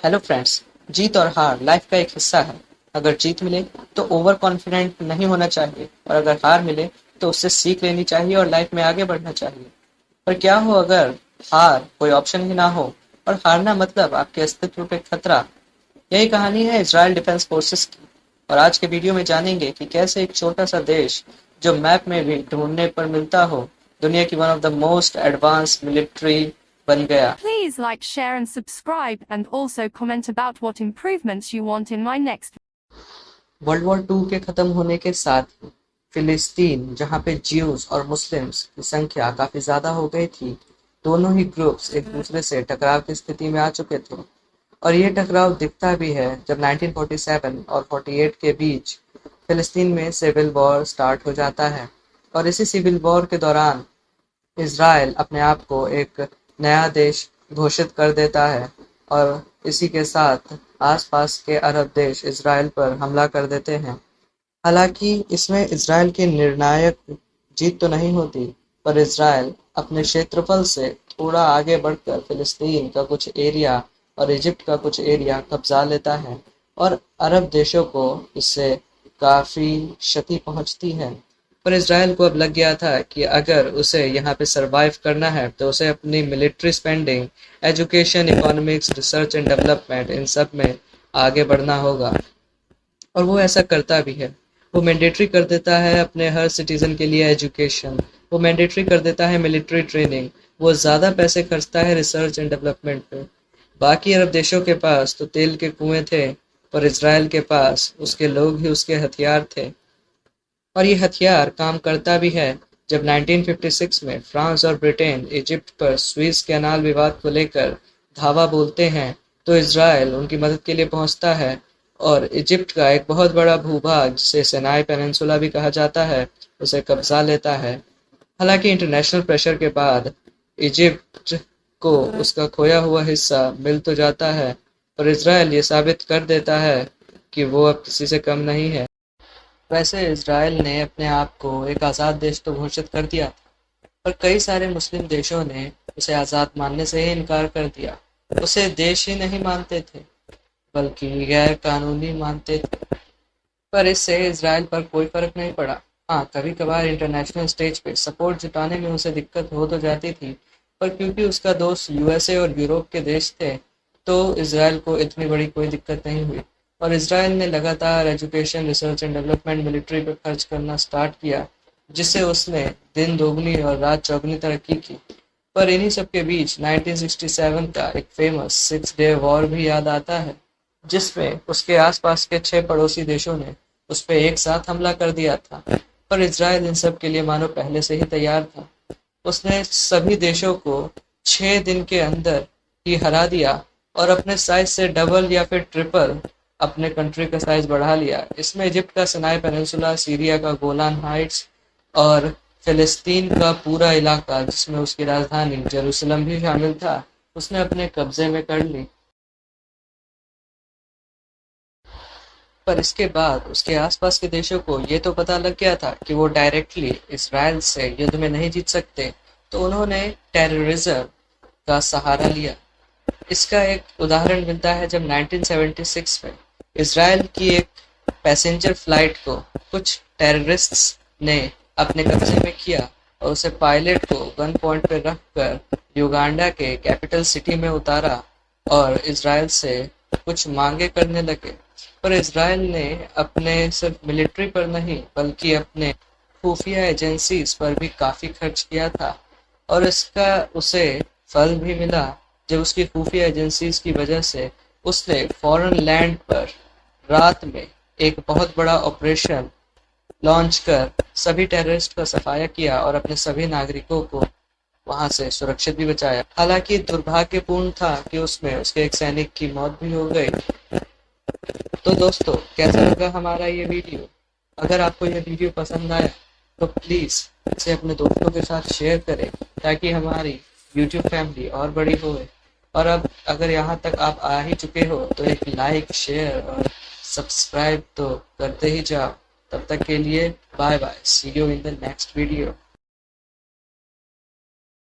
Hello friends. जीत और हार life का एक हिस्सा है। अगर जीत मिले तो ओवर कॉन्फिडेंट नहीं होना चाहिए और अगर हार मिले तो उससे सीख लेनी चाहिए और लाइफ में आगे बढ़ना चाहिए। पर क्या हो अगर हार कोई ऑप्शन ही ना हो और हारना मतलब आपके अस्तित्व पे खतरा। यही कहानी है इजराइल डिफेंस फोर्सेस की। और आज के वीडियो में जानेंगे कि कैसे एक छोटा सा देश जो मैप में भी ढूंढने पर मिलता हो दुनिया की one of the most advance military बन गया। Please like, share and subscribe and also comment about what improvements you want in my next. World war two के खत्म होने के साथ ही फिलिस्तीन, जहां पे ज्यूज और मुस्लिम्स की संख्या काफी ज्यादा हो गई थी, दोनों ही ग्रुप्स एक दूसरे से टकराव की स्थिति में आ चुके थे। और ये टकराव दिखता भी है जब 1947 और 48 के बीच फिलिस्तीन में सिविल वॉर स्टार्ट हो जाता है। और इसी सिविल वॉर के दौरान इज़राइल अपने आप को एक नया देश घोषित कर देता है और इसी के साथ आसपास के अरब देश इज़राइल पर हमला कर देते हैं। हालांकि इसमें इज़राइल की निर्णायक जीत तो नहीं होती, पर इज़राइल अपने क्षेत्रफल से थोड़ा आगे बढ़कर फिलिस्तीन का कुछ एरिया और इजिप्ट का कुछ एरिया कब्जा लेता है और अरब देशों को इससे काफ़ी क्षति पहुंचती है। पर इज़राइल को अब लग गया था कि अगर उसे यहाँ पे सरवाइव करना है तो उसे अपनी military spending, education, economics, research and development, इन सब में आगे बढ़ना होगा। और वो ऐसा करता भी है। वो मैंडेटरी कर देता है अपने हर सिटीजन के लिए एजुकेशन, वो मैंडेटरी कर देता है मिलिट्री ट्रेनिंग, वो ज़्यादा पैसे खर्चता है रिसर्च एंड डेवलपमेंट पे। बाकी अरब देशों के पास तो तेल के कुएं थे, पर इज़राइल के पास उसके लोग ही उसके हथियार थे। और ये हथियार काम करता भी है। जब 1956 में फ्रांस और ब्रिटेन इजिप्ट पर स्विस कैनाल विवाद को लेकर धावा बोलते हैं, तो इज़राइल उनकी मदद के लिए पहुंचता है और इजिप्ट का एक बहुत बड़ा भूभाग, जिसे सिनाई पेनिनसुला भी कहा जाता है, उसे कब्जा लेता है। हालांकि इंटरनेशनल प्रेशर के बाद इजिप्ट को उसका खोया हुआ हिस्सा मिल तो जाता है, पर इज़राइल ये साबित कर देता है कि वो अब किसी से कम नहीं है। वैसे इज़राइल ने अपने आप को एक आज़ाद देश तो घोषित कर दिया था, पर कई सारे मुस्लिम देशों ने उसे आज़ाद मानने से ही इनकार कर दिया। उसे देश ही नहीं मानते थे, बल्कि गैर कानूनी मानते थे। पर इससे इज़राइल पर कोई फर्क नहीं पड़ा। हाँ, कभी कभार इंटरनेशनल स्टेज पे सपोर्ट जुटाने में उसे दिक्कत हो तो जाती थी, पर क्योंकि उसका दोस्त यूएसए और यूरोप के देश थे, तो इज़राइल को इतनी बड़ी कोई दिक्कत नहीं हुई। और इज़राइल ने लगातार education, research and development, military पर खर्च करना स्टार्ट किया, जिससे उसने दिन दोगुनी और रात चौगुनी तरक्की की। पर इन्हीं सब के बीच 1967 का एक फेमस सिक्स डे वॉर भी याद आता है, जिसमें उसके आसपास के 6 पड़ोसी देशों ने उस पर एक साथ हमला कर दिया था। पर इज़राइल इन सब के लिए मानो पहले से ही तैयार था। उसने सभी देशों को 6 दिन के अंदर ही हरा दिया और अपने साइज से डबल या फिर ट्रिपल अपने कंट्री का साइज बढ़ा लिया। इसमें इजिप्ट का सिनाई पेनिनसुला, सीरिया का गोलान हाइट्स और फिलिस्तीन का पूरा इलाका, जिसमें उसकी राजधानी जेरूसलम भी शामिल था, उसने अपने कब्जे में कर ली। पर इसके बाद उसके आसपास के देशों को ये तो पता लग गया था कि वो डायरेक्टली इसराइल से युद्ध में नहीं जीत सकते, तो उन्होंने टेररिज्म का सहारा लिया। इसका एक उदाहरण मिलता है जब 1976 में इसराइल की एक पैसेंजर फ्लाइट को कुछ टेररिस्ट्स ने अपने कब्जे में किया और उसे पायलट को गन पॉइंट पर रखकर युगांडा के कैपिटल सिटी में उतारा और इसराइल से कुछ मांगे करने लगे। पर इसराइल ने अपने सिर्फ मिलिट्री पर नहीं, बल्कि अपने खुफिया एजेंसीज पर भी काफी खर्च किया था और इसका उसे फल भी मिला। जब उसकी खुफिया एजेंसीज की वजह से उसने फॉरेन लैंड पर रात में एक बहुत बड़ा ऑपरेशन लॉन्च कर सभी टेररिस्ट का सफाया किया और अपने सभी नागरिकों को वहां से सुरक्षित भी बचाया। हालांकि दुर्भाग्यपूर्ण था कि उसमें उसके एक सैनिक की मौत भी हो गई। तो दोस्तों, कैसा लगा हमारा ये वीडियो? अगर आपको ये वीडियो पसंद आया तो प्लीज़ इसे अपने दोस्तों के साथ शेयर करें, ताकि हमारी यूट्यूब फैमिली और बड़ी होए। और अब अगर यहाँ तक आप आ ही चुके हो तो एक लाइक, शेयर और सब्सक्राइब तो करते ही जाओ। तब तक के लिए bye bye, see you in the next video.